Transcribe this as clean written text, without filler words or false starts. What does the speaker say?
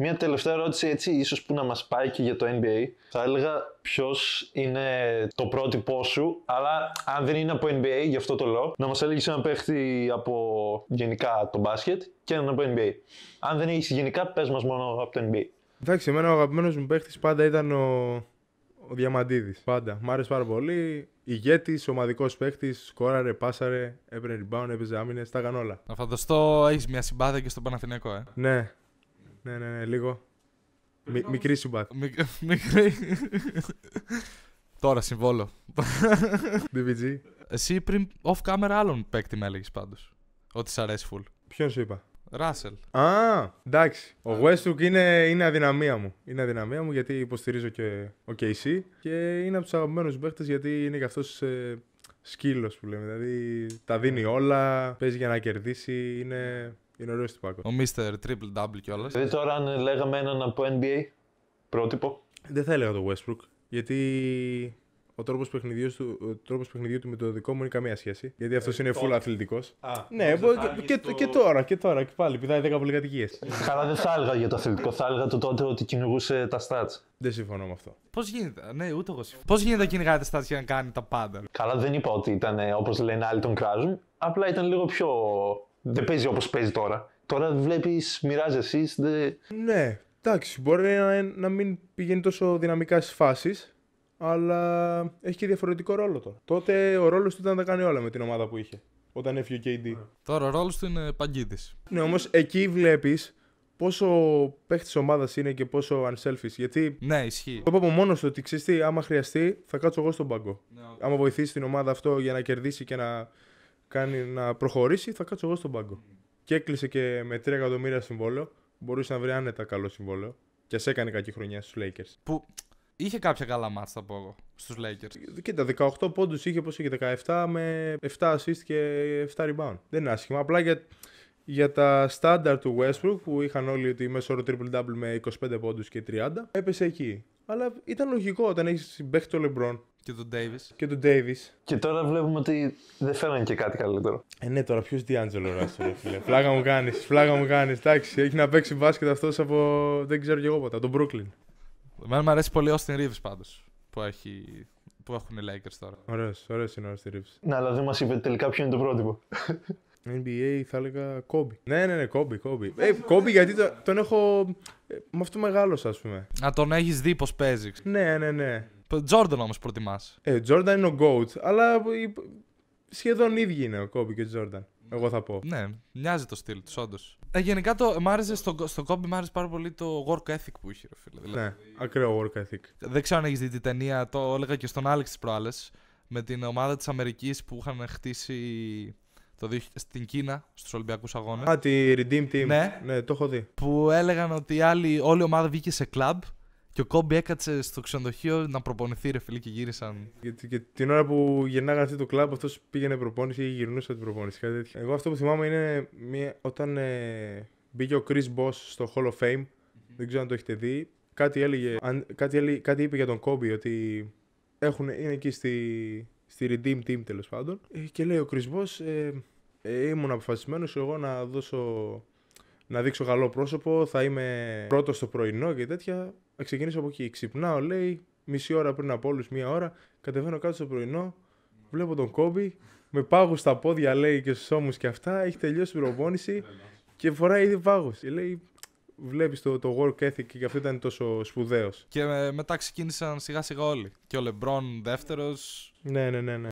Μια τελευταία ερώτηση, έτσι, ίσως που να μας πάει και για το NBA. Θα έλεγα ποιος είναι το πρότυπό σου, αλλά αν δεν είναι από NBA, γι' αυτό το λέω, να μας έλεγες ένα παίχτη από γενικά το μπάσκετ και έναν από NBA. Αν δεν έχεις γενικά, πες μας μόνο από το NBA. Εντάξει, εμένα ο αγαπημένος μου παίχτης πάντα ήταν ο Διαμαντίδης. Πάντα. Μ' άρεσε πάρα πολύ. Ηγέτης, ομαδικός παίχτης, σκόραρε, πάσαρε, έπαιρνε rebound, έπαιζε άμυνες, τα έκανε όλα. Να φανταστώ έχεις μια συμπάθεια και στον Παναθηναϊκό, Ναι, λίγο. Μικρή συμπάθεια. Μικρή. Τώρα συμβόλο. DVG. Εσύ πριν off camera άλλον παίκτη με έλεγες πάντως. Ότι σ' αρέσει full. Ποιον σου είπα? Ράσελ. Εντάξει. Ο Westbrook είναι αδυναμία μου. Είναι αδυναμία μου γιατί υποστηρίζω και ο KC και είναι από τους αγαπημένους παίχτες γιατί είναι και αυτός σκύλος που λέμε. Δηλαδή τα δίνει όλα, παίζει για να κερδίσει, είναι ωραίος τυπάκος. Ο Mr. Triple Double κιόλας. Δηλαδή τώρα αν λέγαμε έναν από NBA πρότυπο. Δεν θα έλεγα το Westbrook γιατί ο τρόπος παιχνιδιού του με το δικό μου είναι καμία σχέση. Γιατί αυτός είναι full αθλητικός. Ναι, και τώρα και πάλι πηδάει 10 πολυκατοικίες. Καλά, δεν θα έλεγα για το αθλητικό, θα έλεγα το τότε ότι κυνηγούσε τα stats. Δεν συμφωνώ με αυτό. Πώς γίνεται, ναι, ούτε εγώ συμφωνώ. Πώς γίνεται να κυνηγάει τα stats για να κάνει τα πάντα. Καλά, δεν είπα ότι ήταν όπως λένε άλλοι τον κράζουν. Απλά ήταν λίγο πιο. Δεν παίζει όπως παίζει τώρα. Τώρα βλέπεις, μοιράζεσαι. Ναι, εντάξει, μπορεί να μην πηγαίνει τόσο δυναμικά στις φάσεις, αλλά έχει και διαφορετικό ρόλο τώρα. Τότε ο ρόλος του ήταν να τα κάνει όλα με την ομάδα που είχε, όταν έφυγε ο KD. Τώρα ο ρόλος του είναι παγκίτης. Ναι, όμως εκεί βλέπεις πόσο παίχτης ομάδας είναι και πόσο unselfish. Γιατί Ναι, ισχύει. το είπα από μόνος του ότι ξέρεις τι, άμα χρειαστεί, θα κάτσω εγώ στον πάγκο. Ναι, Άμα βοηθήσει την ομάδα αυτό για να κερδίσει και να προχωρήσει, θα κάτσω εγώ στον πάγκο. Και έκλεισε και με 3 εκατομμύρια συμβόλαιο. Μπορούσε να βρει άνετα καλό συμβόλαιο. Και ας έκανε κακή χρονιά στους Lakers. Που είχε κάποια καλά μάτς, θα πω εγώ, στους Lakers. Κοίτα, 18 πόντους είχε, πώς είχε, 17 με 7 assist και 7 rebound. Δεν είναι άσχημα. Απλά για τα standard του Westbrook που είχαν όλοι ότι μέσω όρο triple-double με 25 πόντους και 30, έπεσε εκεί. Αλλά ήταν λογικό όταν έχεις συμπαίχτη τον LeBron Και τον Davis. και τον Davis. Και τώρα βλέπουμε ότι δεν φέρανε και κάτι καλύτερο. Ναι, τώρα ποιος D'Angelo Russell, ρε φίλε. Φλάγα μου κάνεις. Εντάξει, έχει να παίξει μπάσκετ αυτός από. Δεν ξέρω κι εγώ ποτέ, από τον Brooklyn. Εμένα μου αρέσει πολύ ο Austin Reeves πάντως. Που έχουν οι Lakers τώρα. Ωραίος είναι ο Austin Reeves. Ναι, αλλά δεν μας είπε τελικά ποιο είναι το πρότυπο. NBA θα έλεγα Kobe. Ναι, Kobe. Kobe γιατί τον έχω. Με αυτό μεγάλωσα, ας πούμε. Να τον έχεις δει πως παίζει. Ναι. Jordan όμως προτιμάς. Jordan είναι ο GOAT, αλλά σχεδόν ίδιοι είναι ο Kobe και ο Jordan. Εγώ θα πω. Ναι, μοιάζει το στυλ του, όντως. Γενικά μ' άρεσε στο Kobe μ' άρεσε πάρα πολύ το work ethic που είχε, ρε φίλε. Δηλαδή. Ναι, ακραίο work ethic. Δεν ξέρω αν έχεις δει την ταινία, το έλεγα και στον Άλεξ τις προάλλες, με την ομάδα της Αμερικής που είχαν χτίσει στην Κίνα, στους Ολυμπιακούς Αγώνες. Τη Redeem Team. Ναι, το έχω δει. Που έλεγαν ότι όλη η ομάδα βγήκε σε κλαμπ και ο Kobe έκατσε στο ξενοδοχείο να προπονηθεί, ρε φίλε, και γύρισαν. Και την ώρα που γυρνάγανε αυτό το κλαμπ, αυτός πήγαινε προπόνηση ή γυρνούσε την προπόνηση. Κάτι τέτοιο. Εγώ αυτό που θυμάμαι είναι όταν μπήκε ο Chris Bosh στο Hall of Fame. Δεν ξέρω αν το έχετε δει. Κάτι είπε για τον Kobe ότι είναι εκεί στη Redeem Team τέλος πάντων. Και λέει ο Chris Bosh, ήμουν αποφασισμένος εγώ να δείξω καλό πρόσωπο, θα είμαι πρώτος στο πρωινό και τέτοια. Θα ξεκινήσω από εκεί. Ξυπνάω, λέει, μισή ώρα πριν από όλους, μία ώρα. Κατεβαίνω κάτω στο πρωινό, βλέπω τον Kobe, με πάγους στα πόδια, λέει, και στους ώμους και αυτά. Έχει τελειώσει την προπόνηση και φοράει ήδη πάγους. Και λέει, βλέπεις το work ethic και αυτό ήταν τόσο σπουδαίος. Και μετά ξεκίνησαν σιγά σιγά όλοι. Και ο LeBron δεύτερος. Ναι.